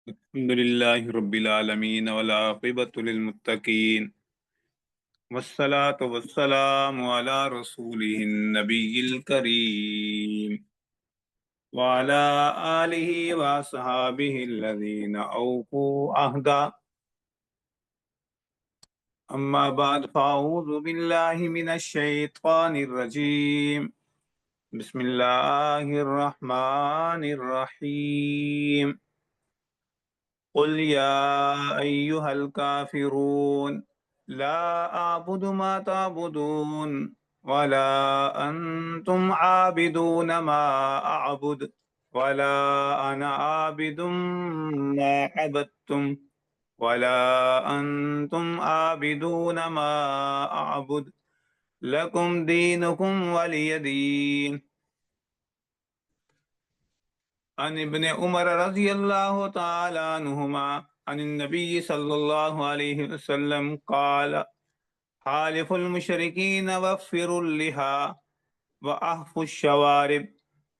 الحمد لله رب العالمين والعاقبة للمتقين والصلاة والسلام على رسوله النبي الكريم وعلى آله وصحابه الذين أوفوا عهدا. أما بعد فأعوذ بالله من الشيطان الرجيم. بسم الله الرحمن الرحيم. قل يا أيها الكافرون لا أعبد ما تعبدون ولا أنتم عابدون ما أعبد ولا أنا عابد ما عبدتم ولا أنتم عابدون ما أعبد لكم دينكم ولي دين. عن ابن عمر رضی اللہ تعالی عنہما عن النبی صلی اللہ علیہ وسلم قال حالف المشرکین وفر اللحا وأحف الشوارب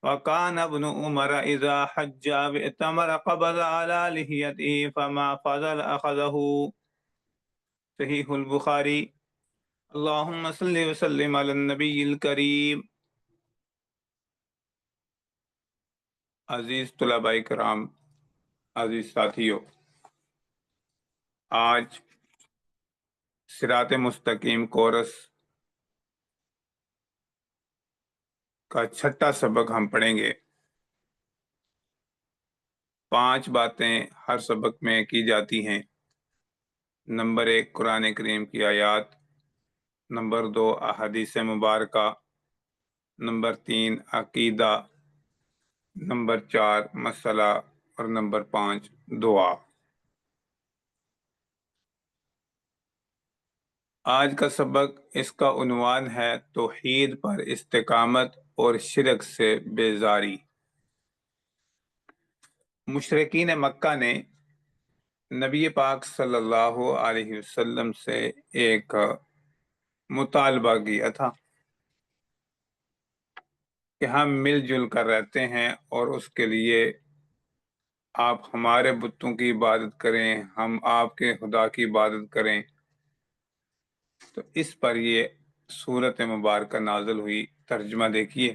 وكان ابن عمر إذا حج واعتمر قبض على لحيته فما فضل أخذه. صحیح البخاری. اللهم صل وسلم على النبی الکریم. عزیز طلباء کرام، عزیز ساتھیو، آج صراط مستقیم کورس کا 6واں سبق ہم پڑھیں گے. 5 باتیں ہر سبق میں کی جاتی ہیں. نمبر 1 قرآن کریم کی آیات، نمبر 2 احادیث مبارکہ، نمبر 3 عقیدہ، نمبر 4 مسئلہ اور نمبر 5 دعا. آج کا سبق، اس کا عنوان ہے توحید پر استقامت اور شرک سے بیزاری. مشرکین مکہ نے نبی پاک صلی اللہ علیہ وسلم سے ایک مطالبہ کیا تھا کہ ہم مل جل کر رہتے ہیں اور اس کے لیے آپ ہمارے بتوں کی عبادت کریں، ہم آپ کے خدا کی عبادت کریں. تو اس پر یہ سورت مبارکہ نازل ہوئی. ترجمہ دیکھیے.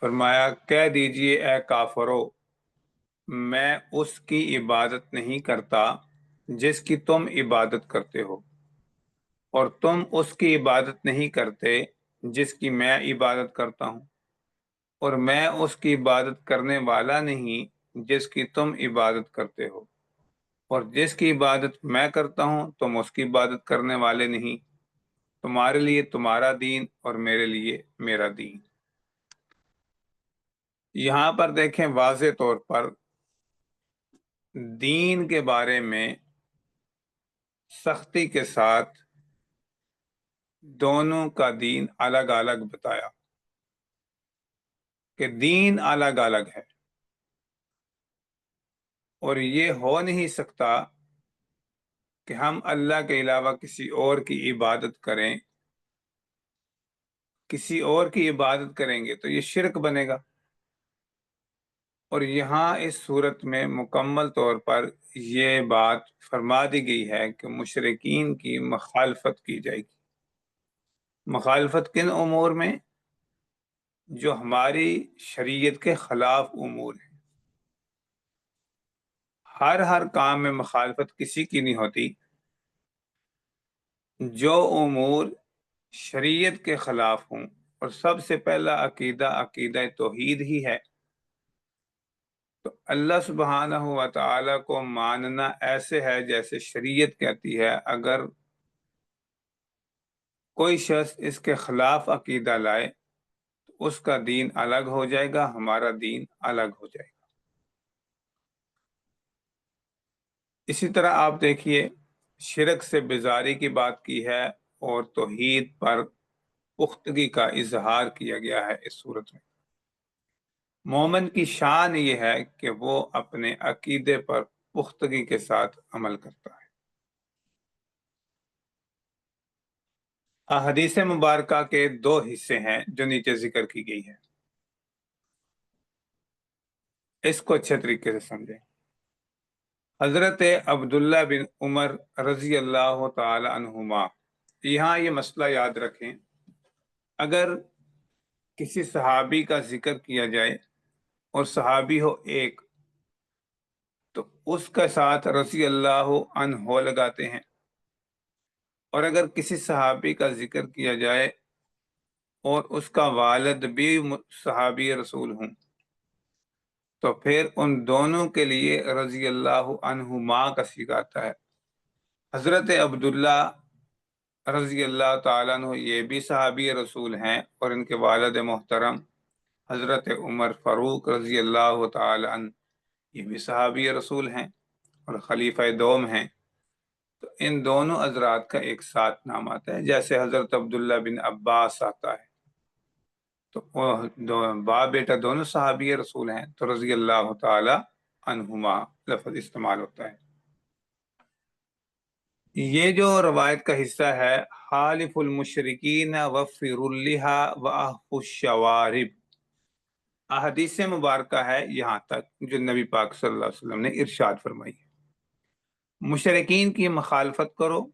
فرمایا کہہ دیجئے اے کافرو، میں اس کی عبادت نہیں کرتا جس کی تم عبادت کرتے ہو، اور تم اس کی عبادت نہیں کرتے جس کی میں عبادت کرتا ہوں، اور میں اس کی عبادت کرنے والا نہیں جس کی تم عبادت کرتے ہو، اور جس کی عبادت میں کرتا ہوں تم اس کی عبادت کرنے والے نہیں. تمہارے لیے تمہارا دین اور میرے لیے میرا دین. یہاں پر دیکھیں واضح طور پر دین کے بارے میں سختی کے ساتھ دونوں کا دین الگ الگ بتایا کہ دین الگ الگ ہے، اور یہ ہو نہیں سکتا کہ ہم اللہ کے علاوہ کسی اور کی عبادت کریں. کسی اور کی عبادت کریں گے تو یہ شرک بنے گا. اور یہاں اس صورت میں مکمل طور پر یہ بات فرما دی گئی ہے کہ مشرکین کی مخالفت کی جائے گی. مخالفت کن امور میں؟ جو ہماری شریعت کے خلاف امور ہیں. ہر کام میں مخالفت کسی کی نہیں ہوتی. جو امور شریعت کے خلاف ہوں، اور سب سے پہلا عقیدہ توحید ہی ہے، تو اللہ سبحانہ و تعالی کو ماننا ایسے ہے جیسے شریعت کہتی ہے. اگر کوئی شخص اس کے خلاف عقیدہ لائے تو اس کا دین الگ ہو جائے گا، ہمارا دین الگ ہو جائے گا. اسی طرح آپ دیکھیے شرک سے بیزاری کی بات کی ہے، اور توحید پر پختگی کا اظہار کیا گیا ہے اس صورت میں. مومن کی شان یہ ہے کہ وہ اپنے عقیدے پر پختگی کے ساتھ عمل کرتا ہے. احادیث مبارکہ کے 2 حصے ہیں جو نیچے ذکر کی گئی ہے. اس کو اچھے طریقے سے سمجھیں. حضرت عبداللہ بن عمر رضی اللہ تعالی عنہما، یہاں یہ مسئلہ یاد رکھیں، اگر کسی صحابی کا ذکر کیا جائے اور صحابی ہو ایک، تو اس کے ساتھ رضی اللہ عنہ لگاتے ہیں، اور اگر کسی صحابی کا ذکر کیا جائے اور اس کا والد بھی صحابی رسول ہوں، تو پھر ان دونوں کے لیے رضی اللہ عنہما کا صیغہ آتا ہے۔ حضرت عبداللہ رضی اللہ تعالیٰ عنہ یہ بھی صحابی رسول ہیں، اور ان کے والد محترم حضرت عمر فاروق رضی اللہ تعالیٰ عنہ یہ بھی صحابی رسول ہیں اور خلیفہ دوم ہیں۔ تو ان دونوں حضرات کا ایک ساتھ نام آتا ہے، جیسے حضرت عبداللہ بن عباس آتا ہے، تو باپ بیٹا دونوں صحابی رسول ہیں، تو رضی اللہ تعالی عنہما لفظ استعمال ہوتا ہے۔ یہ جو روایت کا حصہ ہے، حالف المشرکین وفر اللحا واحف الشوارب، احادیث مبارکہ ہے یہاں تک جو نبی پاک صلی اللہ علیہ وسلم نے ارشاد فرمائی ہے، مشرکین کی مخالفت کرو۔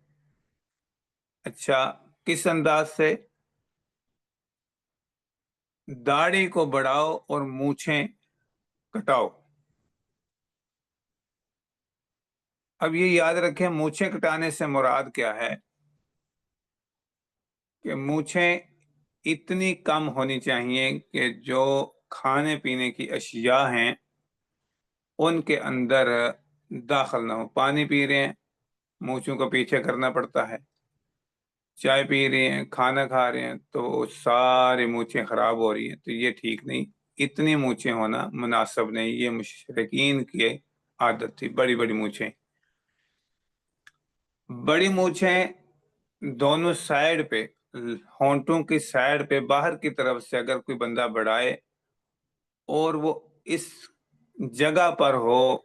اچھا، کس انداز سے؟ داڑھی کو بڑھاؤ اور مونچھیں کٹاؤ۔ اب یہ یاد رکھیں، مونچھیں کٹانے سے مراد کیا ہے کہ مونچھیں اتنی کم ہونی چاہیے کہ جو کھانے پینے کی اشیاء ہیں ان کے اندر داخل نہ ہو۔ پانی پی رہے ہیں، مونچھوں کو پیچھے کرنا پڑتا ہے، چائے پی رہے ہیں، کھانا کھا رہے ہیں، تو ساری مونچھیں خراب ہو رہی ہیں، تو یہ ٹھیک نہیں، اتنی مونچھیں ہونا مناسب نہیں۔ یہ مشرکین کی عادت تھی، بڑی بڑی مونچھیں۔ بڑی مونچھیں دونوں سائیڈ پہ، ہونٹوں کی سائیڈ پہ باہر کی طرف سے اگر کوئی بندہ بڑھائے اور وہ اس جگہ پر ہو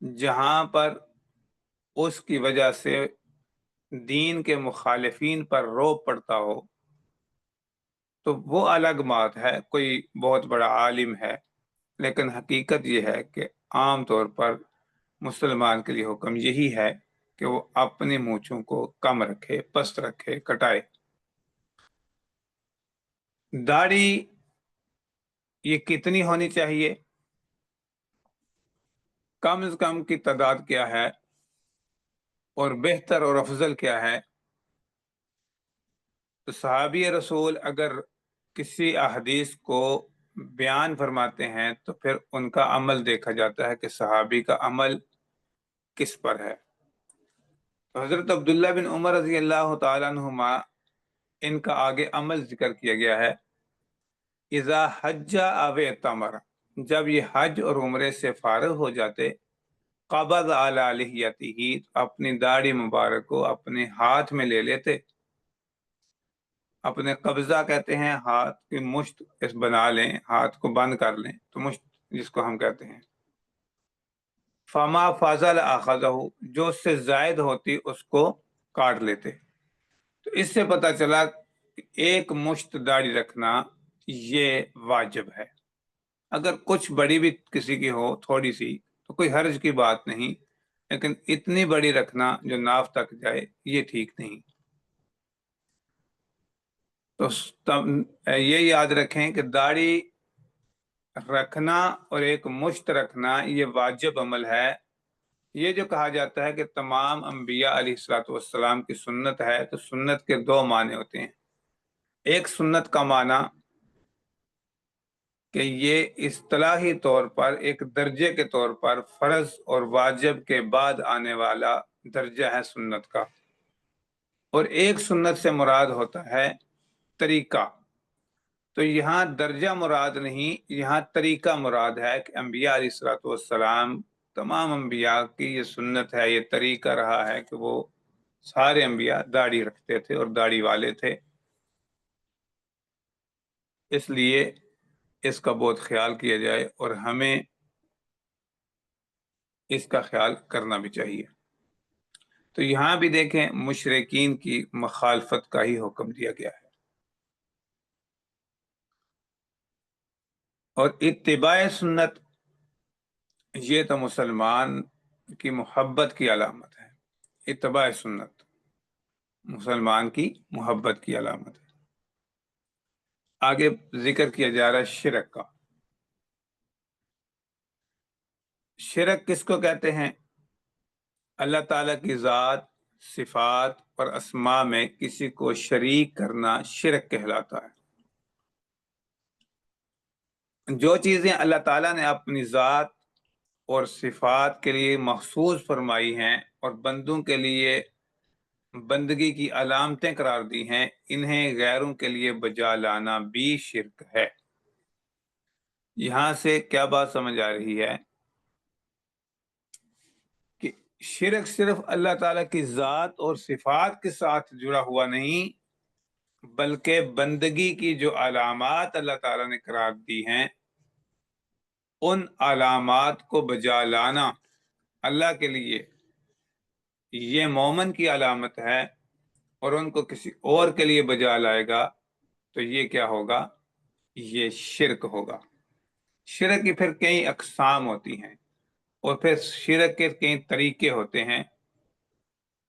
جہاں پر اس کی وجہ سے دین کے مخالفین پر روب پڑتا ہو، تو وہ الگ بات ہے، کوئی بہت بڑا عالم ہے، لیکن حقیقت یہ ہے کہ عام طور پر مسلمان کے لیے حکم یہی ہے کہ وہ اپنے مونچھوں کو کم رکھے، پست رکھے، کٹائے۔ داڑھی یہ کتنی ہونی چاہیے؟ کم از کم کی تعداد کیا ہے اور بہتر اور افضل کیا ہے؟ تو صحابی رسول اگر کسی احادیث کو بیان فرماتے ہیں تو پھر ان کا عمل دیکھا جاتا ہے کہ صحابی کا عمل کس پر ہے۔ تو حضرت عبداللہ بن عمر رضی اللہ تعالیٰ عنہما، ان کا آگے عمل ذکر کیا گیا ہے، اذا حج او اعتمر، جب یہ حج اور عمرے سے فارغ ہو جاتے، قبض علی لحیتہ، اپنی داڑھی مبارک کو اپنے ہاتھ میں لے لیتے۔ اپنے قبضہ کہتے ہیں، ہاتھ کی مشت اس بنا لیں، ہاتھ کو بند کر لیں، تو مشت جس کو ہم کہتے ہیں۔ فما فضل اخذہ، جو اس سے زائد ہوتی اس کو کاٹ لیتے۔ تو اس سے پتہ چلا کہ ایک مشت داڑھی رکھنا یہ واجب ہے۔ اگر کچھ بڑی بھی کسی کی ہو، تھوڑی سی، تو کوئی حرج کی بات نہیں، لیکن اتنی بڑی رکھنا جو ناف تک جائے یہ ٹھیک نہیں۔ تو یہ یاد رکھیں کہ داڑھی رکھنا اور ایک مشت رکھنا یہ واجب عمل ہے۔ یہ جو کہا جاتا ہے کہ تمام انبیاء علیہ الصلوۃ والسلام کی سنت ہے، تو سنت کے دو معنی ہوتے ہیں۔ ایک سنت کا معنی کہ یہ اصطلاحی طور پر ایک درجے کے طور پر فرض اور واجب کے بعد آنے والا درجہ ہے سنت کا، اور ایک سنت سے مراد ہوتا ہے طریقہ۔ تو یہاں درجہ مراد نہیں، یہاں طریقہ مراد ہے کہ انبیاء علیہ الصلوۃ والسلام، تمام انبیاء کی یہ سنت ہے، یہ طریقہ رہا ہے کہ وہ سارے انبیاء داڑھی رکھتے تھے اور داڑھی والے تھے، اس لیے اس کا بہت خیال کیا جائے اور ہمیں اس کا خیال کرنا بھی چاہیے۔ تو یہاں بھی دیکھیں، مشرکین کی مخالفت کا ہی حکم دیا گیا ہے، اور اتباع سنت یہ تو مسلمان کی محبت کی علامت ہے، اتباع سنت مسلمان کی محبت کی علامت ہے۔ آگے ذکر کیا جا رہا ہے شرک کا۔ شرک کس کو کہتے ہیں؟ اللہ تعالیٰ کی ذات، صفات اور اسماء میں کسی کو شریک کرنا شرک کہلاتا ہے۔ جو چیزیں اللہ تعالیٰ نے اپنی ذات اور صفات کے لیے مخصوص فرمائی ہیں اور بندوں کے لیے بندگی کی علامتیں قرار دی ہیں، انہیں غیروں کے لیے بجا لانا بھی شرک ہے۔ یہاں سے کیا بات سمجھ آ رہی ہے کہ شرک صرف اللہ تعالیٰ کی ذات اور صفات کے ساتھ جڑا ہوا نہیں، بلکہ بندگی کی جو علامات اللہ تعالیٰ نے قرار دی ہیں، ان علامات کو بجا لانا اللہ کے لیے یہ مومن کی علامت ہے، اور ان کو کسی اور کے لیے بجا لائے گا تو یہ کیا ہوگا؟ یہ شرک ہوگا۔ شرک کی پھر کئی اقسام ہوتی ہیں، اور پھر شرک کے کئی طریقے ہوتے ہیں۔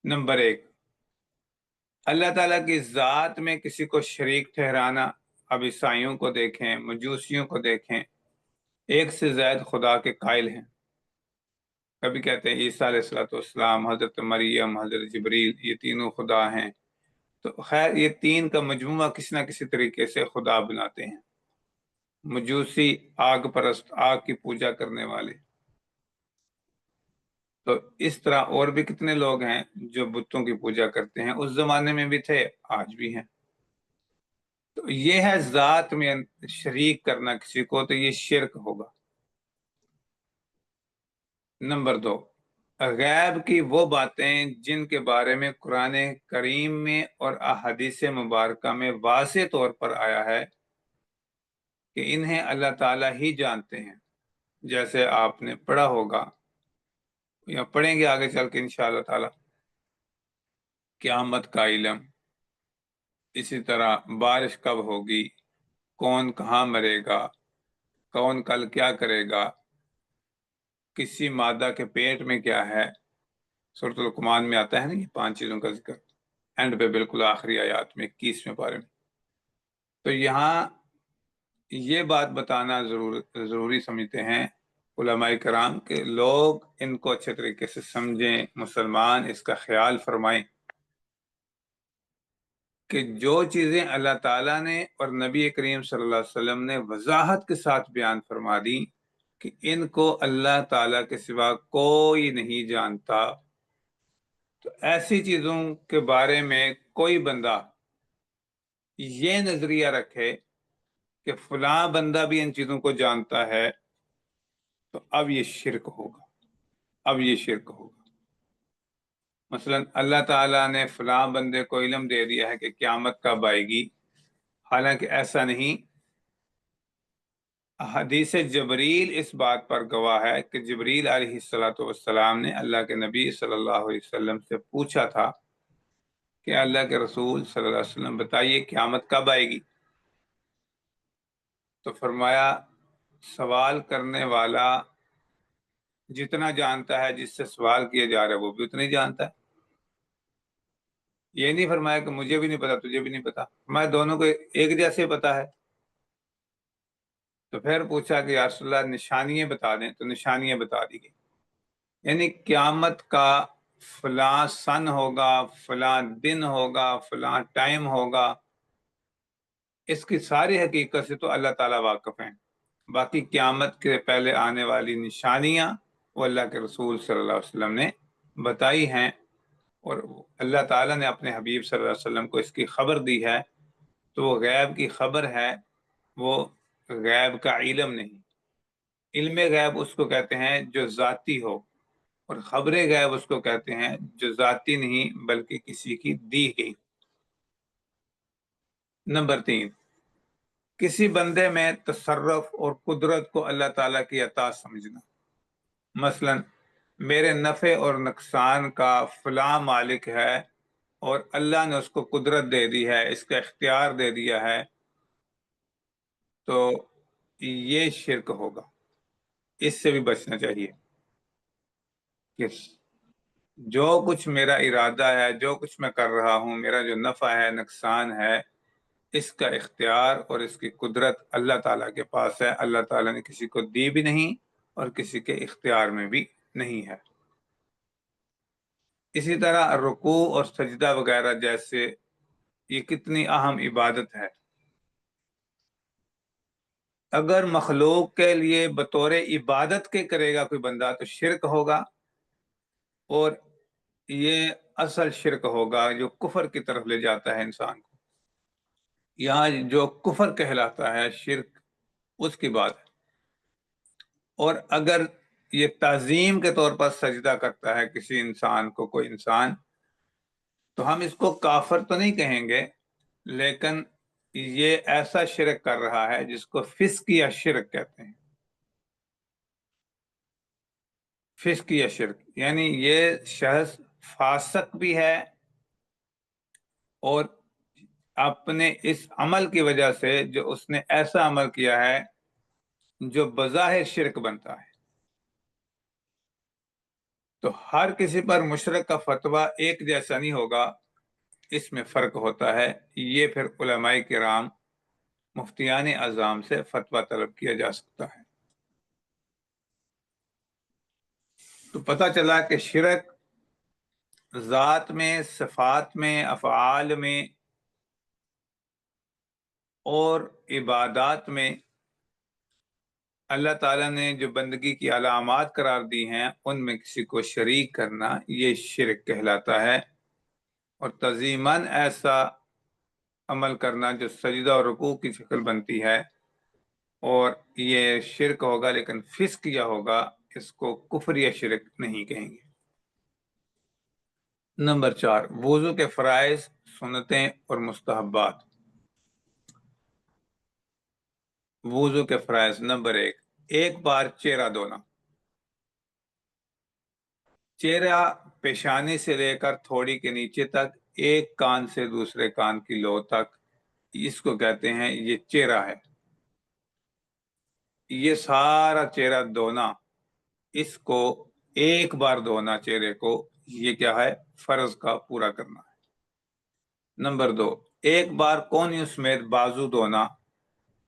نمبر 1، اللہ تعالیٰ کی ذات میں کسی کو شریک ٹھہرانا۔ اب عیسائیوں کو دیکھیں، مجوسیوں کو دیکھیں، ایک سے زائد خدا کے قائل ہیں۔ کبھی کہتے ہیں عیسیٰ علیہ السلام، حضرت مریم، حضرت جبریل، یہ تینوں خدا ہیں۔ تو خیر یہ تین کا مجموعہ کسی نہ کسی طریقے سے خدا بناتے ہیں۔ مجوسی آگ پرست، آگ کی پوجا کرنے والے۔ تو اس طرح اور بھی کتنے لوگ ہیں جو بتوں کی پوجا کرتے ہیں، اس زمانے میں بھی تھے، آج بھی ہیں۔ تو یہ ہے ذات میں شریک کرنا کسی کو، تو یہ شرک ہوگا۔ نمبر 2، غیب کی وہ باتیں جن کے بارے میں قرآن کریم میں اور احادیث مبارکہ میں واضح طور پر آیا ہے کہ انہیں اللہ تعالیٰ ہی جانتے ہیں، جیسے آپ نے پڑھا ہوگا یا پڑھیں گے آگے چل کے انشاءاللہ تعالی، قیامت کا علم، اسی طرح بارش کب ہوگی، کون کہاں مرے گا، کون کل کیا کرے گا، کسی مادہ کے پیٹ میں کیا ہے۔ سورۃ لقمان میں آتا ہے نا یہ 5 چیزوں کا ذکر، اینڈ پہ بالکل آخری آیات میں 21ویں پارے میں۔ تو یہاں یہ بات بتانا ضروری سمجھتے ہیں علماء کرام کہ لوگ ان کو اچھے طریقے سے سمجھیں، مسلمان اس کا خیال فرمائیں کہ جو چیزیں اللہ تعالیٰ نے اور نبی کریم صلی اللہ علیہ وسلم نے وضاحت کے ساتھ بیان فرما دی کہ ان کو اللہ تعالیٰ کے سوا کوئی نہیں جانتا، تو ایسی چیزوں کے بارے میں کوئی بندہ یہ نظریہ رکھے کہ فلاں بندہ بھی ان چیزوں کو جانتا ہے، تو اب یہ شرک ہوگا، اب یہ شرک ہوگا۔ مثلا اللہ تعالیٰ نے فلاں بندے کو علم دے دیا ہے کہ قیامت کب آئے گی، حالانکہ ایسا نہیں۔ حدیث جبریل اس بات پر گواہ ہے کہ جبریل علیہ السلام نے اللہ کے نبی صلی اللہ علیہ وسلم سے پوچھا تھا کہ اللہ کے رسول صلی اللہ علیہ وسلم بتائیے قیامت کب آئے گی؟ تو فرمایا سوال کرنے والا جتنا جانتا ہے جس سے سوال کیا جا رہا ہے وہ بھی اتنا ہی جانتا ہے۔ یہ نہیں فرمایا کہ مجھے بھی نہیں پتا تجھے بھی نہیں پتا، فرمایا دونوں کو ایک جیسے پتا ہے۔ تو پھر پوچھا کہ یا رسول اللہ نشانیاں بتا دیں، تو نشانیاں بتا دی گئی، یعنی قیامت کا فلاں سن ہوگا، فلاں دن ہوگا، فلاں ٹائم ہوگا، اس کی ساری حقیقت سے تو اللہ تعالیٰ واقف ہیں۔ باقی قیامت کے پہلے آنے والی نشانیاں وہ اللہ کے رسول صلی اللہ علیہ وسلم نے بتائی ہیں، اور اللہ تعالیٰ نے اپنے حبیب صلی اللہ علیہ وسلم کو اس کی خبر دی ہے، تو وہ غیب کی خبر ہے، وہ غیب کا علم نہیں۔ علم غیب اس کو کہتے ہیں جو ذاتی ہو، اور خبر غیب اس کو کہتے ہیں جو ذاتی نہیں بلکہ کسی کی دی گئی۔ نمبر 3، کسی بندے میں تصرف اور قدرت کو اللہ تعالیٰ کی عطا سمجھنا۔ مثلا میرے نفع اور نقصان کا فلاں مالک ہے اور اللہ نے اس کو قدرت دے دی ہے، اس کا اختیار دے دیا ہے، تو یہ شرک ہوگا۔ اس سے بھی بچنا چاہیے کہ جو کچھ میرا ارادہ ہے، جو کچھ میں کر رہا ہوں، میرا جو نفع ہے نقصان ہے، اس کا اختیار اور اس کی قدرت اللہ تعالیٰ کے پاس ہے۔ اللہ تعالیٰ نے کسی کو دی بھی نہیں اور کسی کے اختیار میں بھی نہیں ہے۔ اسی طرح رکوع اور سجدہ وغیرہ جیسے یہ کتنی اہم عبادت ہے۔ اگر مخلوق کے لیے بطور عبادت کے کرے گا کوئی بندہ تو شرک ہوگا، اور یہ اصل شرک ہوگا جو کفر کی طرف لے جاتا ہے انسان کو۔ یہاں جو کفر کہلاتا ہے، شرک، اس کی بات ہے۔ اور اگر یہ تعظیم کے طور پر سجدہ کرتا ہے کسی انسان کو، کوئی انسان، تو ہم اس کو کافر تو نہیں کہیں گے، لیکن یہ ایسا شرک کر رہا ہے جس کو فسق یا شرک کہتے ہیں۔ فسق یا شرک یعنی یہ شخص فاسق بھی ہے، اور اپنے اس عمل کی وجہ سے جو اس نے ایسا عمل کیا ہے جو بظاہر شرک بنتا ہے۔ تو ہر کسی پر مشرک کا فتویٰ ایک جیسا نہیں ہوگا، اس میں فرق ہوتا ہے۔ یہ پھر علماء کرام، مفتیان اعظام سے فتویٰ طلب کیا جا سکتا ہے۔ تو پتہ چلا کہ شرک ذات میں، صفات میں، افعال میں اور عبادات میں اللہ تعالیٰ نے جو بندگی کی علامات قرار دی ہیں ان میں کسی کو شریک کرنا یہ شرک کہلاتا ہے۔ اور تعظیماً ایسا عمل کرنا جو سجدہ اور رکوع کی شکل بنتی ہے، اور یہ شرک ہوگا، لیکن فسق یا ہوگا، اس کو کفر یا شرک نہیں کہیں گے۔ نمبر 4، وضو کے فرائض، سنتیں اور مستحبات۔ وضو کے فرائض، نمبر 1، ایک بار چہرہ دھونا۔ چہرہ پیشانی سے لے کر تھوڑی کے نیچے تک، ایک کان سے دوسرے کان کی لو تک، اس کو کہتے ہیں، یہ چہرہ ہے۔ یہ سارا چہرہ دھونا، اس کو ایک بار دھونا چہرے کو، یہ کیا ہے؟ فرض کا پورا کرنا ہے۔ نمبر 2، ایک بار کونیوں سمیت بازو دھونا،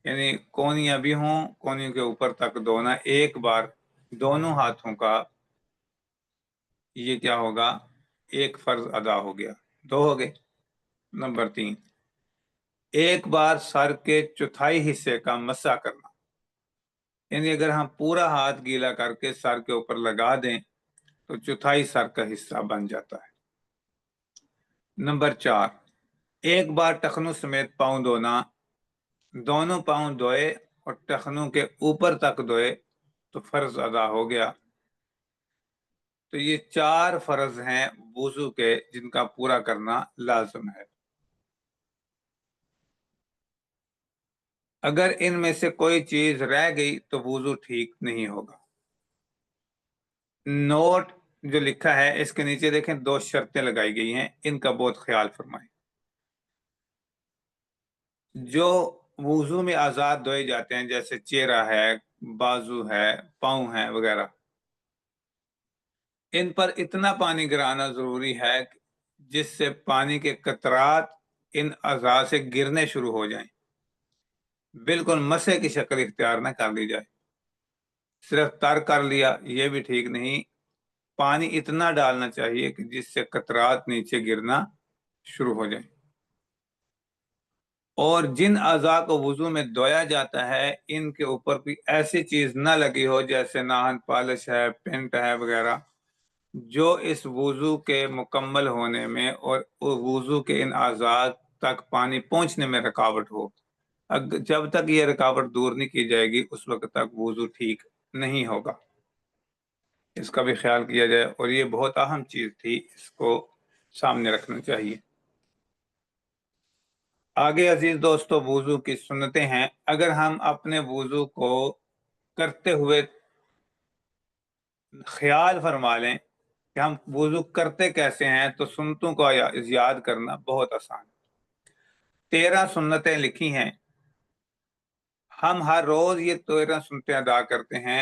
یعنی کونیاں بھی ہوں، کونیوں کے اوپر تک دھونا ایک بار دونوں ہاتھوں کا، یہ کیا ہوگا؟ ایک فرض ادا ہو گیا، 2 ہو گئے۔ نمبر 3، ایک بار سر کے چوتھائی حصے کا مسح کرنا، یعنی اگر ہم پورا ہاتھ گیلا کر کے سر کے اوپر لگا دیں تو چوتھائی سر کا حصہ بن جاتا ہے۔ نمبر 4، ایک بار ٹخنوں سمیت پاؤں دھونا، دونوں پاؤں دھوئے اور ٹخنوں کے اوپر تک دھوئے تو فرض ادا ہو گیا۔ تو یہ 4 فرض ہیں وضو کے جن کا پورا کرنا لازم ہے۔ اگر ان میں سے کوئی چیز رہ گئی تو وضو ٹھیک نہیں ہوگا۔ نوٹ جو لکھا ہے اس کے نیچے دیکھیں 2 شرطیں لگائی گئی ہیں، ان کا بہت خیال فرمائیں۔ جو وضو میں اعضاء دھوئے جاتے ہیں جیسے چہرہ ہے، بازو ہے، پاؤں ہے وغیرہ، ان پر اتنا پانی گرانا ضروری ہے جس سے پانی کے قطرات ان اعضاء سے گرنے شروع ہو جائیں، بالکل مسح کی شکل اختیار نہ کر لی جائے۔ صرف تر کر لیا یہ بھی ٹھیک نہیں، پانی اتنا ڈالنا چاہیے کہ جس سے قطرات نیچے گرنا شروع ہو جائیں۔ اور جن اعضاء کو وضو میں دھویا جاتا ہے ان کے اوپر کوئی ایسی چیز نہ لگی ہو جیسے ناخن پالش ہے، پینٹ ہے وغیرہ، جو اس وضو کے مکمل ہونے میں اور وضو کے ان اعضاء تک پانی پہنچنے میں رکاوٹ ہو۔ جب تک یہ رکاوٹ دور نہیں کی جائے گی اس وقت تک وضو ٹھیک نہیں ہوگا۔ اس کا بھی خیال کیا جائے، اور یہ بہت اہم چیز تھی، اس کو سامنے رکھنا چاہیے۔ آگے عزیز دوستو وضو کی سنتیں ہیں۔ اگر ہم اپنے وضو کو کرتے ہوئے خیال فرما لیں کہ ہم وضو کرتے کیسے ہیں تو سنتوں کو یاد کرنا بہت آسان ہے۔ 13 سنتیں لکھی ہیں، ہم ہر روز یہ 13 سنتیں ادا کرتے ہیں،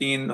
3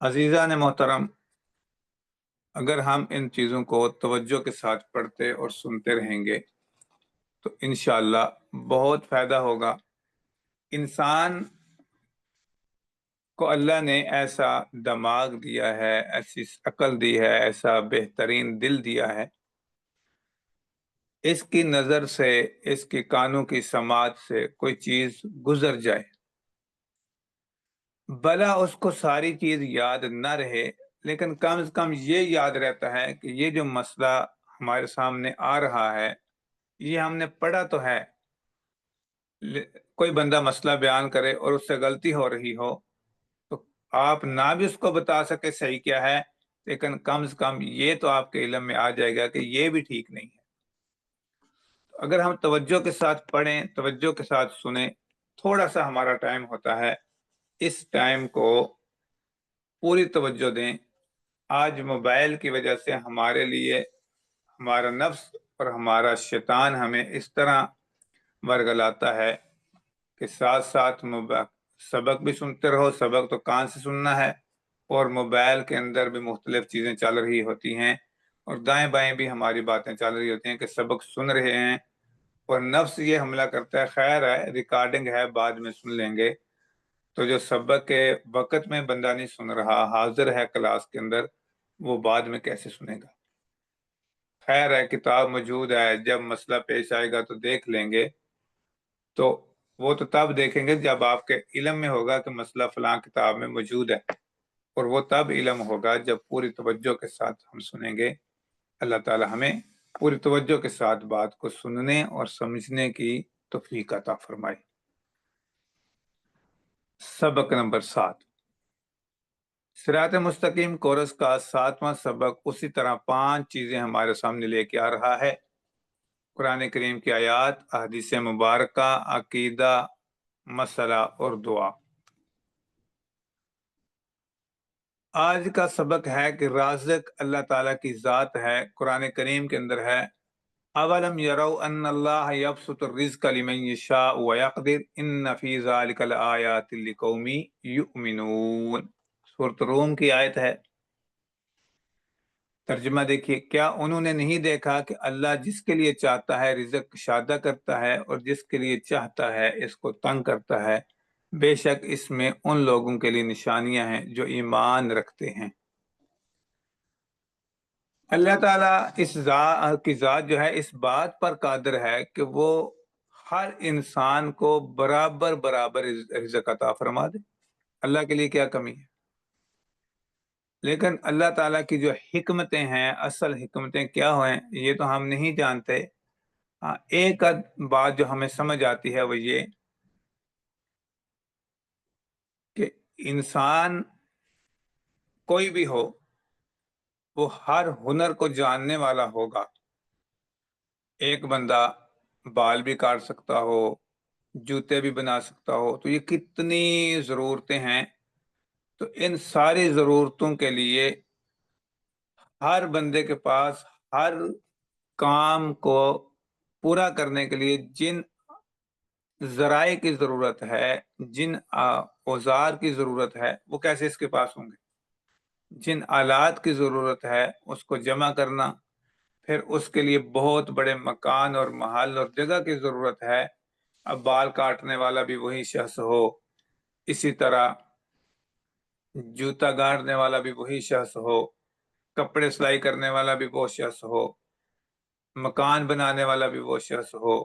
عزیزان محترم، اگر ہم ان چیزوں کو توجہ کے ساتھ پڑھتے اور سنتے رہیں گے تو انشاءاللہ بہت فائدہ ہوگا۔ انسان کو اللہ نے ایسا دماغ دیا ہے، ایسی عقل دی ہے، ایسا بہترین دل دیا ہے، اس کی نظر سے، اس کی کانوں کی سماعت سے کوئی چیز گزر جائے، بھلا اس کو ساری چیز یاد نہ رہے، لیکن کم از کم یہ یاد رہتا ہے کہ یہ جو مسئلہ ہمارے سامنے آ رہا ہے یہ ہم نے پڑھا تو ہے۔ کوئی بندہ مسئلہ بیان کرے اور اس سے غلطی ہو رہی ہو تو آپ نہ بھی اس کو بتا سکے صحیح کیا ہے، لیکن کم از کم یہ تو آپ کے علم میں آ جائے گا کہ یہ بھی ٹھیک نہیں ہے۔ اگر ہم توجہ کے ساتھ پڑھیں، توجہ کے ساتھ سنیں، تھوڑا سا ہمارا ٹائم ہوتا ہے، اس ٹائم کو پوری توجہ دیں۔ آج موبائل کی وجہ سے ہمارے لیے ہمارا نفس اور ہمارا شیطان ہمیں اس طرح ورگلاتا ہے کہ ساتھ ساتھ سبق بھی سنتے رہو، سبق تو کان سے سننا ہے، اور موبائل کے اندر بھی مختلف چیزیں چل رہی ہوتی ہیں، اور دائیں بائیں بھی ہماری باتیں چل رہی ہوتی ہیں کہ سبق سن رہے ہیں، اور نفس یہ حملہ کرتا ہے خیر ہے ریکارڈنگ ہے بعد میں سن لیں گے۔ تو جو سبق کے وقت میں بندہ نہیں سن رہا، حاضر ہے کلاس کے اندر، وہ بعد میں کیسے سنے گا؟ خیر ہے کتاب موجود ہے، جب مسئلہ پیش آئے گا تو دیکھ لیں گے، تو وہ تو تب دیکھیں گے جب آپ کے علم میں ہوگا کہ مسئلہ فلاں کتاب میں موجود ہے، اور وہ تب علم ہوگا جب پوری توجہ کے ساتھ ہم سنیں گے۔ اللہ تعالی ہمیں پوری توجہ کے ساتھ بات کو سننے اور سمجھنے کی توفیق عطا فرمائے۔ سبق نمبر 7، صراط مستقیم کورس کا 7واں سبق اسی طرح 5 چیزیں ہمارے سامنے لے کے آ رہا ہے۔ قرآن کریم کی آیات، احادیث مبارکہ، عقیدہ، مسئلہ اور دعا۔ آج کا سبق ہے کہ رازق اللہ تعالیٰ کی ذات ہے۔ قرآن کریم کے اندر ہے اولم یروا ان اللہ یبسط الرزق لمن یشاء ویقدر ان فی ذلک لآیات لقوم یؤمنون۔ سورۃ روم کی آیت ہے۔ ترجمہ دیکھیے، کیا انہوں نے نہیں دیکھا کہ اللہ جس کے لیے چاہتا ہے رزق کشادہ کرتا ہے اور جس کے لیے چاہتا ہے اس کو تنگ کرتا ہے؟ بے شک اس میں ان لوگوں کے لیے نشانیاں ہیں جو ایمان رکھتے ہیں۔ اللہ تعالیٰ اس ذات کی ذات جو ہے اس بات پر قادر ہے کہ وہ ہر انسان کو برابر برابر رزق عطا فرما دے۔ اللہ کے لیے کیا کمی ہے؟ لیکن اللہ تعالیٰ کی جو حکمتیں ہیں، اصل حکمتیں کیا ہیں یہ تو ہم نہیں جانتے۔ ایک بات جو ہمیں سمجھ آتی ہے وہ یہ کہ انسان کوئی بھی ہو وہ ہر ہنر کو جاننے والا ہوگا۔ ایک بندہ بال بھی کاٹ سکتا ہو، جوتے بھی بنا سکتا ہو، تو یہ کتنی ضرورتیں ہیں۔ تو ان ساری ضرورتوں کے لیے ہر بندے کے پاس ہر کام کو پورا کرنے کے لیے جن ذرائع کی ضرورت ہے، جن اوزار کی ضرورت ہے، وہ کیسے اس کے پاس ہوں گے؟ جن آلات کی ضرورت ہے اس کو جمع کرنا، پھر اس کے لیے بہت بڑے مکان اور محل اور جگہ کی ضرورت ہے۔ اب بال کاٹنے والا بھی وہی شخص ہو، اسی طرح جوتا گاڑنے والا بھی وہی شخص ہو، کپڑے سلائی کرنے والا بھی وہ شخص ہو، مکان بنانے والا بھی وہ شخص ہو،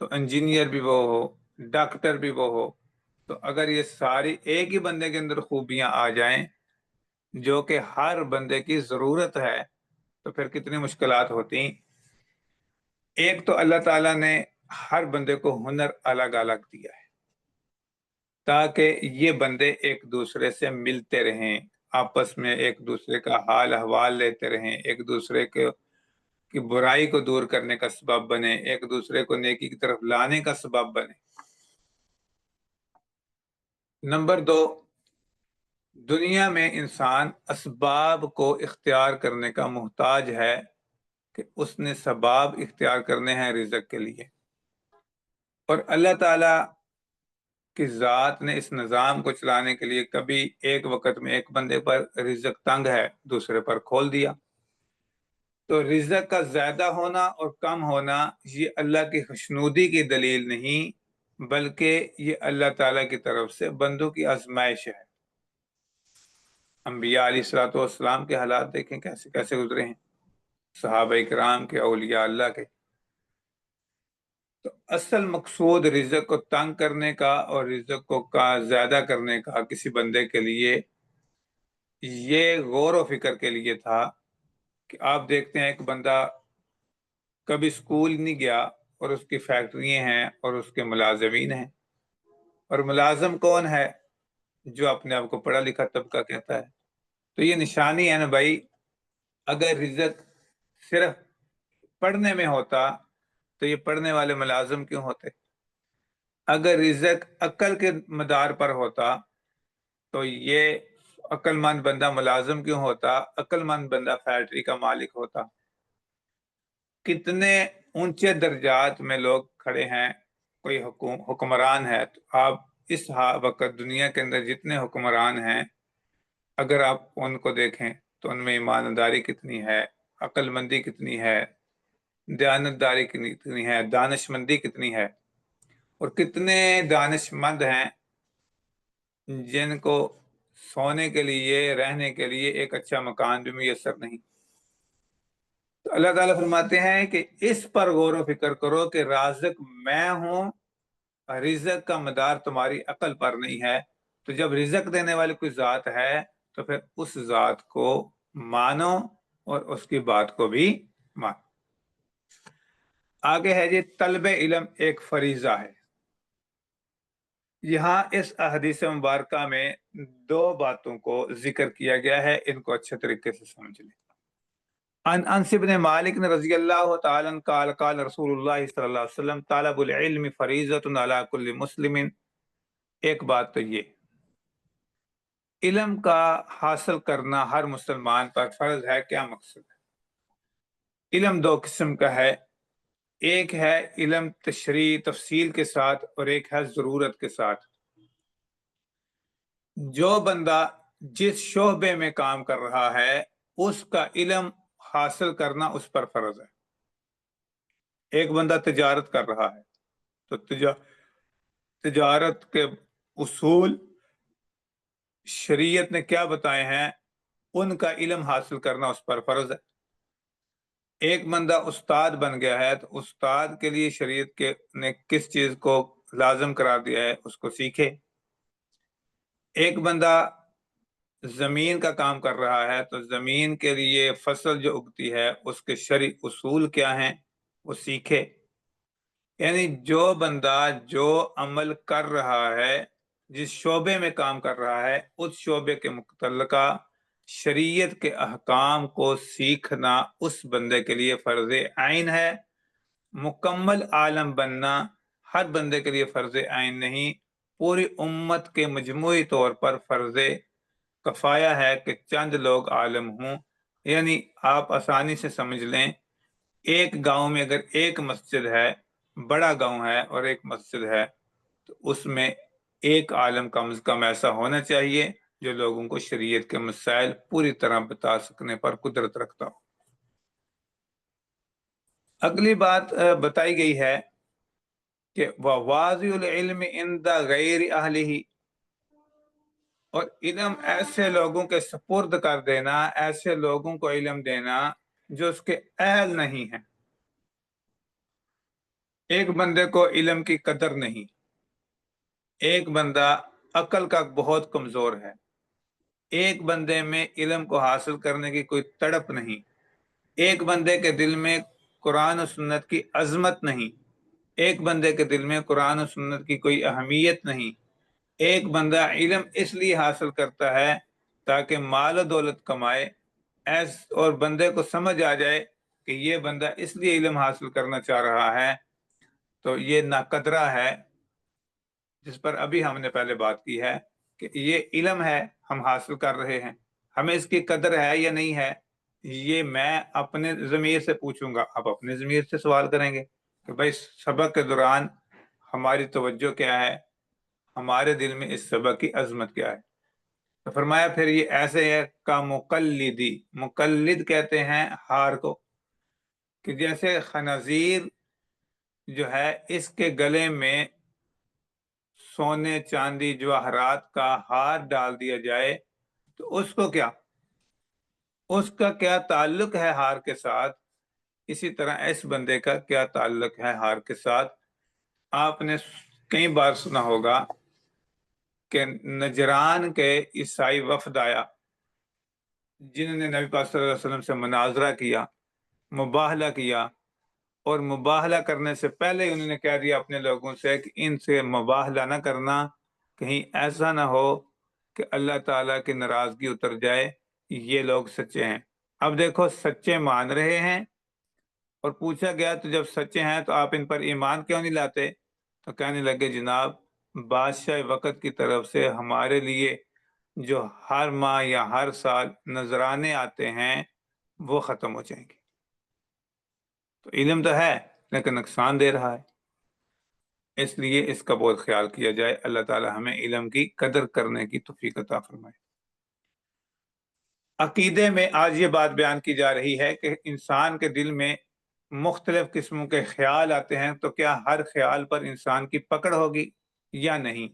تو انجینئر بھی وہ ہو، ڈاکٹر بھی وہ ہو۔ تو اگر یہ ساری ایک ہی بندے کے اندر خوبیاں آ جائیں جو کہ ہر بندے کی ضرورت ہے تو پھر کتنی مشکلات ہوتی۔ ایک تو اللہ تعالیٰ نے ہر بندے کو ہنر الگ الگ دیا ہے تاکہ یہ بندے ایک دوسرے سے ملتے رہیں، آپس میں ایک دوسرے کا حال احوال لیتے رہیں، ایک دوسرے کی برائی کو دور کرنے کا سبب بنے، ایک دوسرے کو نیکی کی طرف لانے کا سبب بنے۔ نمبر 2، دنیا میں انسان اسباب کو اختیار کرنے کا محتاج ہے کہ اس نے سباب اختیار کرنے ہیں رزق کے لیے، اور اللہ تعالی کہ ذات نے اس نظام کو چلانے کے لیے کبھی ایک وقت میں ایک بندے پر رزق تنگ ہے دوسرے پر کھول دیا. تو رزق کا زیادہ ہونا اور کم ہونا یہ اللہ کی خوشنودی کی دلیل نہیں، بلکہ یہ اللہ تعالیٰ کی طرف سے بندوں کی آزمائش ہے. انبیاء علیہ الصلوۃ والسلام کے حالات دیکھیں کیسے کیسے گزرے ہیں، صحابہ کرام کے، اولیاء اللہ کے. تو اصل مقصود رزق کو تنگ کرنے کا اور رزق کو زیادہ کرنے کا کسی بندے کے لیے یہ غور و فکر کے لیے تھا کہ آپ دیکھتے ہیں ایک بندہ کبھی اسکول نہیں گیا اور اس کی فیکٹریاں ہیں اور اس کے ملازمین ہیں، اور ملازم کون ہے؟ جو اپنے آپ کو پڑھا لکھا طبقہ کہتا ہے. تو یہ نشانی ہے نا بھائی، اگر رزق صرف پڑھنے میں ہوتا تو یہ پڑھنے والے ملازم کیوں ہوتے؟ اگر رزق عقل کے مدار پر ہوتا تو یہ عقل مند بندہ ملازم کیوں ہوتا؟ عقل مند بندہ فیکٹری کا مالک ہوتا. کتنے اونچے درجات میں لوگ کھڑے ہیں، کوئی حکمران ہے، تو آپ اس وقت دنیا کے اندر جتنے حکمران ہیں اگر آپ ان کو دیکھیں تو ان میں ایمانداری کتنی ہے، عقل مندی کتنی ہے، دیانتداری کتنی ہے، دانش مندی کتنی ہے. اور کتنے دانش مند ہیں جن کو سونے کے لیے، رہنے کے لیے ایک اچھا مکان بھی میسر نہیں. تو اللہ تعالیٰ فرماتے ہیں کہ اس پر غور و فکر کرو کہ رازق میں ہوں، رزق کا مدار تمہاری عقل پر نہیں ہے. تو جب رزق دینے والی کوئی ذات ہے تو پھر اس ذات کو مانو اور اس کی بات کو بھی مانو. آگے ہے جی طلب علم ایک فریضہ ہے. یہاں اس احادیث مبارکہ میں دو باتوں کو ذکر کیا گیا ہے، ان کو اچھے طریقے سے سمجھ لیں. عن انس بن مالک رضی اللہ تعالی عنہ قال قال رسول اللہ صلی اللہ علیہ وسلم طلب العلم فریضۃ علی کل مسلم. ایک بات تو یہ علم کا حاصل کرنا ہر مسلمان پر فرض ہے. کیا مقصد ہے؟ علم دو قسم کا ہے، ایک ہے علم تشریح تفصیل کے ساتھ اور ایک ہے ضرورت کے ساتھ. جو بندہ جس شعبے میں کام کر رہا ہے اس کا علم حاصل کرنا اس پر فرض ہے. ایک بندہ تجارت کر رہا ہے تو تجارت کے اصول شریعت نے کیا بتائے ہیں ان کا علم حاصل کرنا اس پر فرض ہے. ایک بندہ استاد بن گیا ہے تو استاد کے لیے شریعت کے نے کس چیز کو لازم قرار دیا ہے اس کو سیکھے. ایک بندہ زمین کا کام کر رہا ہے تو زمین کے لیے فصل جو اگتی ہے اس کے شرعی اصول کیا ہیں وہ سیکھے. یعنی جو بندہ جو عمل کر رہا ہے، جس شعبے میں کام کر رہا ہے، اس شعبے کے متعلقہ شریعت کے احکام کو سیکھنا اس بندے کے لیے فرض عین ہے. مکمل عالم بننا ہر بندے کے لیے فرض عین نہیں، پوری امت کے مجموعی طور پر فرض کفایہ ہے کہ چند لوگ عالم ہوں. یعنی آپ آسانی سے سمجھ لیں، ایک گاؤں میں اگر ایک مسجد ہے، بڑا گاؤں ہے اور ایک مسجد ہے، تو اس میں ایک عالم کم از کم ایسا ہونا چاہیے جو لوگوں کو شریعت کے مسائل پوری طرح بتا سکنے پر قدرت رکھتا ہو. اگلی بات بتائی گئی ہے کہ وَوَاضِعُ الْعِلْمِ عِنْدَ غَيْرِ أَهْلِهِ، اور علم ایسے لوگوں کے سپرد کر دینا، ایسے لوگوں کو علم دینا جو اس کے اہل نہیں ہیں. ایک بندے کو علم کی قدر نہیں، ایک بندہ عقل کا بہت کمزور ہے، ایک بندے میں علم کو حاصل کرنے کی کوئی تڑپ نہیں، ایک بندے کے دل میں قرآن و سنت کی عظمت نہیں، ایک بندے کے دل میں قرآن و سنت کی کوئی اہمیت نہیں. ایک بندہ علم اس لیے حاصل کرتا ہے تاکہ مال و دولت کمائے، اور بندے کو سمجھ آ جائے کہ یہ بندہ اس لیے علم حاصل کرنا چاہ رہا ہے تو یہ ناقدرہ ہے، جس پر ابھی ہم نے پہلے بات کی ہے کہ یہ علم ہے ہم حاصل کر رہے ہیں، ہمیں اس کی قدر ہے یا نہیں ہے یہ میں اپنے ضمیر سے پوچھوں گا. آپ اپنے ضمیر سے سوال کریں گے کہ بھائی سبق کے دوران ہماری توجہ کیا ہے، ہمارے دل میں اس سبق کی عظمت کیا ہے؟ تو فرمایا پھر یہ ایسے ہے کا مقلدی، مقلد کہتے ہیں ہار کو، کہ جیسے خنزیر جو ہے اس کے گلے میں سونے چاندی جواہرات کا ہار ڈال دیا جائے تو اس کو کیا، اس کا کیا تعلق ہے ہار کے ساتھ، اسی طرح اس بندے کا کیا تعلق ہے ہار کے ساتھ۔ آپ نے کئی بار سنا ہوگا کہ نجران کے عیسائی وفد آیا جنہوں نے نبی پاک صلی اللہ علیہ وسلم سے مناظرہ کیا، مباہلہ کیا، اور مباہلہ کرنے سے پہلے انہوں نے کہہ دیا اپنے لوگوں سے کہ ان سے مباہلہ نہ کرنا، کہیں ایسا نہ ہو کہ اللہ تعالیٰ کی ناراضگی اتر جائے، یہ لوگ سچے ہیں۔ اب دیکھو سچے مان رہے ہیں، اور پوچھا گیا تو جب سچے ہیں تو آپ ان پر ایمان کیوں نہیں لاتے؟ تو کہنے لگے جناب بادشاہ وقت کی طرف سے ہمارے لیے جو ہر ماہ یا ہر سال نذرانے آتے ہیں وہ ختم ہو جائیں گے۔ تو علم تو ہے لیکن نقصان دے رہا ہے، اس لیے اس کا بہت خیال کیا جائے۔ اللہ تعالی ہمیں علم کی قدر کرنے کی توفیق عطا فرمائے۔ عقیدے میں آج یہ بات بیان کی جا رہی ہے کہ انسان کے دل میں مختلف قسموں کے خیال آتے ہیں، تو کیا ہر خیال پر انسان کی پکڑ ہوگی یا نہیں؟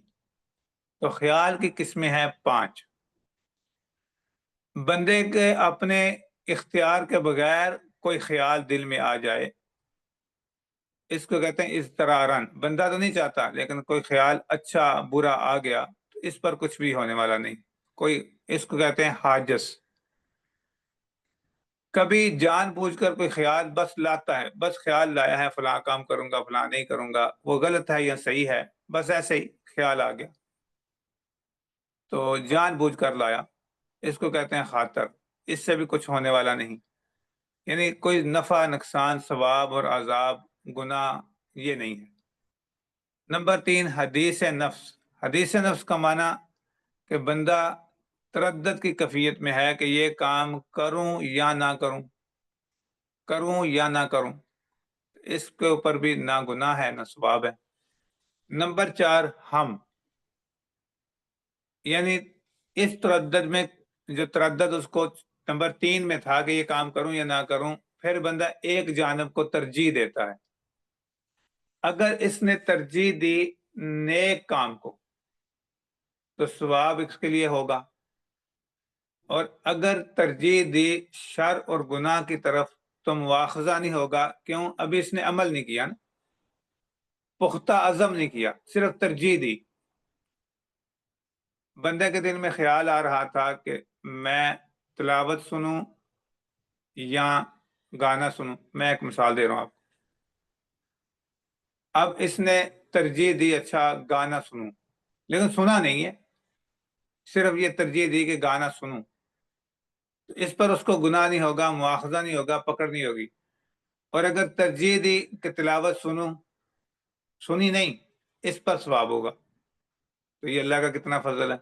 تو خیال کی قسمیں ہیں 5۔ بندے کے اپنے اختیار کے بغیر کوئی خیال دل میں آ جائے، اس کو کہتے ہیں اضطرارن، بندہ تو نہیں چاہتا لیکن کوئی خیال اچھا برا آ گیا تو اس پر کچھ بھی ہونے والا نہیں، کوئی، اس کو کہتے ہیں حاجس۔ کبھی جان بوجھ کر کوئی خیال بس لاتا ہے، بس خیال لایا ہے فلاں کام کروں گا فلاں نہیں کروں گا، وہ غلط ہے یا صحیح ہے، بس ایسے ہی خیال آ گیا تو جان بوجھ کر لایا، اس کو کہتے ہیں خاطر، اس سے بھی کچھ ہونے والا نہیں، یعنی کوئی نفع نقصان ثواب اور عذاب گناہ یہ نہیں ہے۔ نمبر 3 حدیث نفس۔ حدیث نفس کا معنی کہ بندہ تردد کی کیفیت میں ہے کہ یہ کام کروں یا نہ کروں، کروں یا نہ کروں، اس کے اوپر بھی نہ گناہ ہے نہ ثواب ہے۔ نمبر 4 ہم، یعنی اس تردد میں جو تردد اس کو نمبر 3 میں تھا کہ یہ کام کروں یا نہ کروں، پھر بندہ ایک جانب کو ترجیح دیتا ہے۔ اگر اس نے ترجیح دی نیک کام کو تو ثواب اس کے لیے ہوگا، اور اگر ترجیح دی شر اور گناہ کی طرف تو مواخذہ نہیں ہوگا، کیوں؟ ابھی اس نے عمل نہیں کیا نا، پختہ عزم نہیں کیا، صرف ترجیح دی۔ بندے کے دل میں خیال آ رہا تھا کہ میں تلاوت سنوں یا گانا سنوں، میں ایک مثال دے رہا ہوں آپ کو۔ اب اس نے ترجیح دی اچھا گانا سنوں، لیکن سنا نہیں ہے، صرف یہ ترجیح دی کہ گانا سنوں، تو اس پر اس کو گناہ نہیں ہوگا، مواخذہ نہیں ہوگا، پکڑ نہیں ہوگی۔ اور اگر ترجیح دی کہ تلاوت سنوں، سنی نہیں، اس پر ثواب ہوگا۔ تو یہ اللہ کا کتنا فضل ہے۔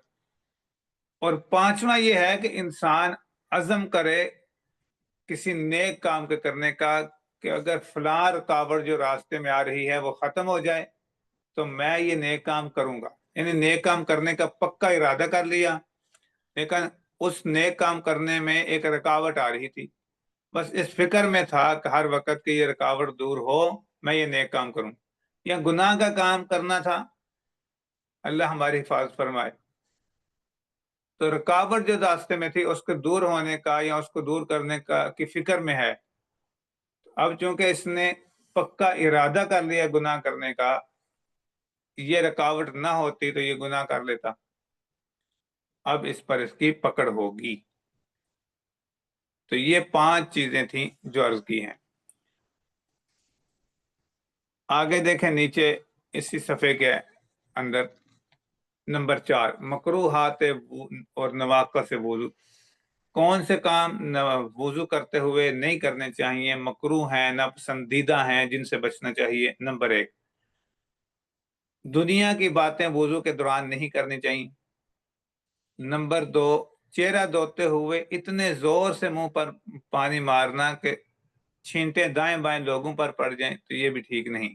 اور 5واں یہ ہے کہ انسان عزم کرے کسی نیک کام کے کرنے کا کہ اگر فلاں رکاوٹ جو راستے میں آ رہی ہے وہ ختم ہو جائے تو میں یہ نیک کام کروں گا، یعنی نیک کام کرنے کا پکا ارادہ کر لیا، لیکن اس نیک کام کرنے میں ایک رکاوٹ آ رہی تھی، بس اس فکر میں تھا کہ ہر وقت کی یہ رکاوٹ دور ہو میں یہ نیک کام کروں، یا گناہ کا کام کرنا تھا، اللہ ہماری حفاظت فرمائے، تو رکاوٹ جو راستے میں تھی اس کے دور ہونے کا یا اس کو دور کرنے کا کی فکر میں ہے، اب چونکہ اس نے پکا ارادہ کر لیا گناہ کرنے کا، یہ رکاوٹ نہ ہوتی تو یہ گناہ کر لیتا، اب اس پر اس کی پکڑ ہوگی۔ تو یہ 5 چیزیں تھیں جو عرض کی ہیں۔ آگے دیکھیں نیچے اسی صفحے کے اندر نمبر 4 مکروہات اور نواقص وضو، کون سے کام وضو کرتے ہوئے نہیں کرنے چاہیے، مکروہ ہیں، ناپسندیدہ ہیں، جن سے بچنا چاہیے۔ نمبر 1 دنیا کی باتیں وضو کے دوران نہیں کرنی چاہیے۔ نمبر 2 چہرہ دھوتے ہوئے اتنے زور سے منہ پر پانی مارنا کہ چھینٹیں دائیں بائیں لوگوں پر پڑ جائیں، تو یہ بھی ٹھیک نہیں۔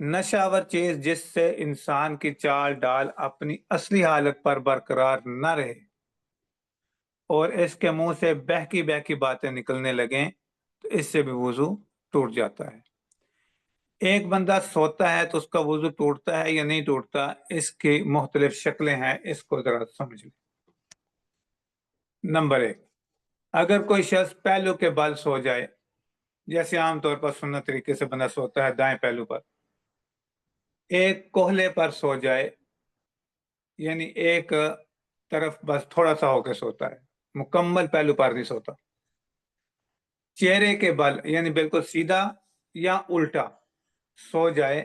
نشاور چیز جس سے انسان کی چال ڈال اپنی اصلی حالت پر برقرار نہ رہے اور اس کے منہ سے بہکی باتیں نکلنے لگیں تو اس سے بھی وضو ٹوٹ جاتا ہے۔ ایک بندہ سوتا ہے تو اس کا وضو ٹوٹتا ہے یا نہیں ٹوٹتا، اس کی مختلف شکلیں ہیں، اس کو ذرا سمجھ لیں۔ نمبر 1، اگر کوئی شخص پہلو کے بل سو جائے، جیسے عام طور پر سنت طریقے سے بندہ سوتا ہے دائیں پہلو پر، ایک کوہلے پر سو جائے، یعنی ایک طرف بس تھوڑا سا ہو کے سوتا ہے، مکمل پہلو پر نہیں سوتا، چہرے کے بل یعنی بالکل سیدھا یا الٹا سو جائے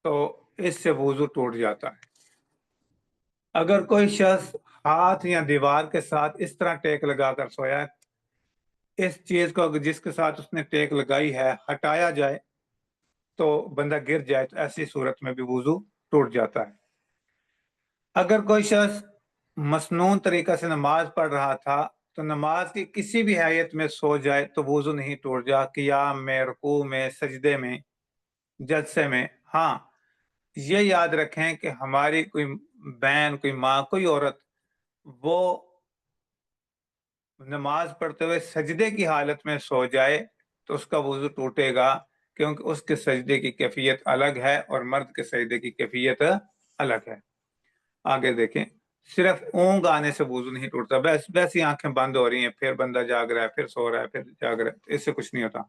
تو اس سے وضو ٹوٹ جاتا ہے۔ اگر کوئی شخص ہاتھ یا دیوار کے ساتھ اس طرح ٹیک لگا کر سویا، اس چیز کو جس کے ساتھ اس نے ٹیک لگائی ہے ہٹایا جائے تو بندہ گر جائے تو ایسی صورت میں بھی وضو ٹوٹ جاتا ہے۔ اگر کوئی شخص مسنون طریقہ سے نماز پڑھ رہا تھا تو نماز کی کسی بھی حیت میں سو جائے تو وضو نہیں ٹوٹ جا، قیام میں، رکوع میں، سجدے میں، جلسے میں۔ ہاں یہ یاد رکھیں کہ ہماری کوئی بہن، کوئی ماں، کوئی عورت وہ نماز پڑھتے ہوئے سجدے کی حالت میں سو جائے تو اس کا وضو ٹوٹے گا، کیونکہ اس کے سجدے کی کیفیت الگ ہے اور مرد کے سجدے کی کیفیت الگ ہے۔ آگے دیکھیں، صرف اونگ آنے سے وضو نہیں ٹوٹتا، ویسی آنکھیں بند ہو رہی ہیں، پھر بندہ جاگ رہا ہے، پھر سو رہا ہے، پھر جاگ رہا ہے، اس سے کچھ نہیں ہوتا۔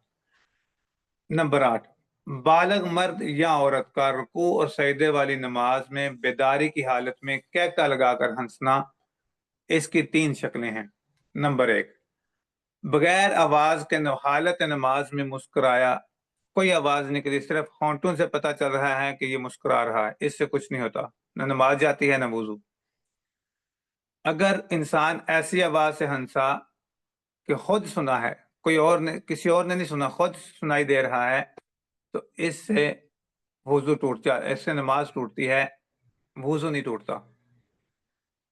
نمبر 8، بالغ مرد یا عورت کا رکوع اور سجدے والی نماز میں بیداری کی حالت میں کہکا لگا کر ہنسنا، اس کی 3 شکلیں ہیں۔ نمبر 1، بغیر آواز کے حالت نماز میں مسکرایا، کوئی آواز نکلی، صرف ہونٹوں سے پتہ چل رہا ہے کہ یہ مسکرا رہا ہے، اس سے کچھ نہیں ہوتا، نہ نماز جاتی ہے نہ وضو۔ اگر انسان ایسی آواز سے ہنسا کہ خود سنا ہے، کوئی اور نے، کسی اور نے نہیں سنا، خود سنائی دے رہا ہے، تو اس سے وضو ٹوٹ جاتا ہے، اس سے نماز ٹوٹتی ہے، وضو نہیں ٹوٹتا۔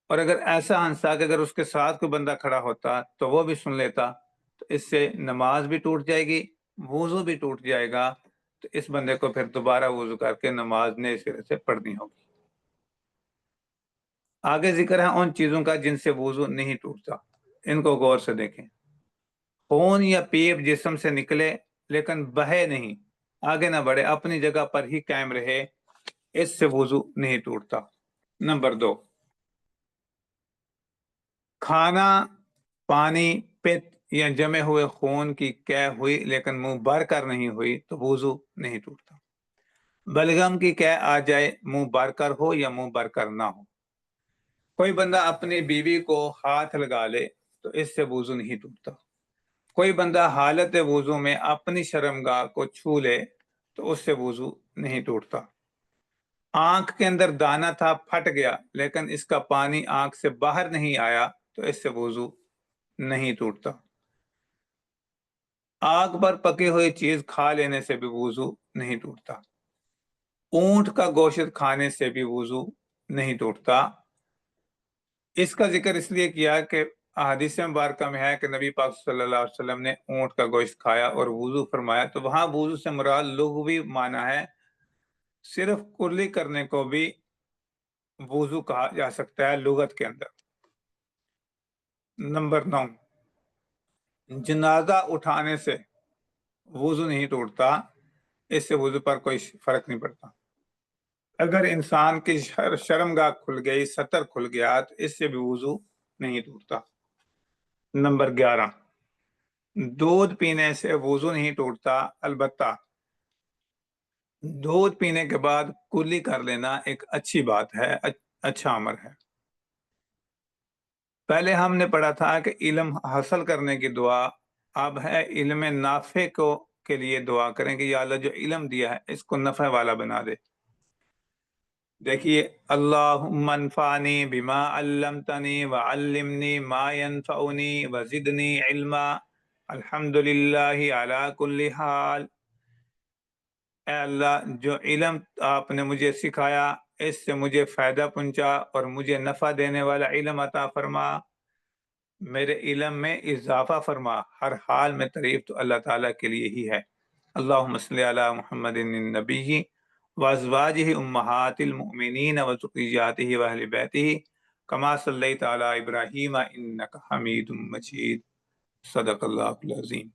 اور اگر ایسا ہنسا کہ اگر اس کے ساتھ کوئی بندہ کھڑا ہوتا تو وہ بھی سن لیتا تو اس سے نماز بھی ٹوٹ جائے گی، وضو بھی ٹوٹ جائے گا، تو اس بندے کو پھر دوبارہ وضو کر کے نماز نئے سرے سے پڑھنی ہوگی۔ آگے ذکر ہے ان چیزوں کا جن سے وضو نہیں ٹوٹتا، ان کو غور سے دیکھیں۔ خون یا پیپ جسم سے نکلے لیکن بہے نہیں، آگے نہ بڑھے، اپنی جگہ پر ہی قائم رہے، اس سے وضو نہیں ٹوٹتا۔ نمبر 2، کھانا، پانی، پت یا جمے ہوئے خون کی قے ہوئی لیکن منہ بھر کر نہیں ہوئی تو وضو نہیں ٹوٹتا۔ بلغم کی قے آ جائے، منہ بھر کر ہو یا منہ بھر کر نہ ہو، کوئی بندہ اپنی بیوی کو ہاتھ لگا لے تو اس سے وضو نہیں ٹوٹتا۔ کوئی بندہ حالت وضو میں اپنی شرمگاہ کو چھو لے تو اس سے وضو نہیں ٹوٹتا۔ آنکھ کے اندر دانہ تھا، پھٹ گیا، لیکن اس کا پانی آنکھ سے باہر نہیں آیا تو اس سے وضو نہیں ٹوٹتا۔ آگ پر پکی ہوئی چیز کھا لینے سے بھی وضو نہیں ٹوٹتا۔ اونٹ کا گوشت کھانے سے بھی وضو نہیں ٹوٹتا۔ اس کا ذکر اس لیے کیا کہ احادیث مبارکہ میں ہے کہ نبی پاک صلی اللہ علیہ وسلم نے اونٹ کا گوشت کھایا اور وضو فرمایا، تو وہاں وضو سے مراد لغوی معنی ہے، صرف کلی کرنے کو بھی وضو کہا جا سکتا ہے لغت کے اندر۔ نمبر 9، جنازہ اٹھانے سے وضو نہیں ٹوٹتا، اس سے وضو پر کوئی فرق نہیں پڑتا۔ اگر انسان کی شرمگاہ کھل گئی، ستر کھل گیا، تو اس سے بھی وضو نہیں ٹوٹتا۔ نمبر 11، دودھ پینے سے وضو نہیں ٹوٹتا، البتہ دودھ پینے کے بعد کلی کر لینا ایک اچھی بات ہے، اچھا عمل ہے۔ پہلے ہم نے پڑھا تھا کہ علم حاصل کرنے کی دعا، اب ہے علم نافع کے لیے دعا کریں کہ یا اللہ جو علم دیا ہے اس کو نفع والا بنا دے۔ دیکھیے، اللہم انفعنی بما علمتنی وعلمنی ما ینفعنی وزدنی علما، الحمدللہ علی کل حال۔ اے اللہ، جو علم آپ نے مجھے سکھایا اس سے مجھے فائدہ پہنچا اور مجھے نفع دینے والا علم عطا فرما، میرے علم میں اضافہ فرما، ہر حال میں تعریف تو اللہ تعالیٰ کے لیے ہی ہے۔ اللہم صلی علی محمد النبی وازواجہ امہات المؤمنین وذریاتہ واہل بیتہ کما صلیت علی ابراہیم انک حمید مجید۔ صدق اللہ العظیم۔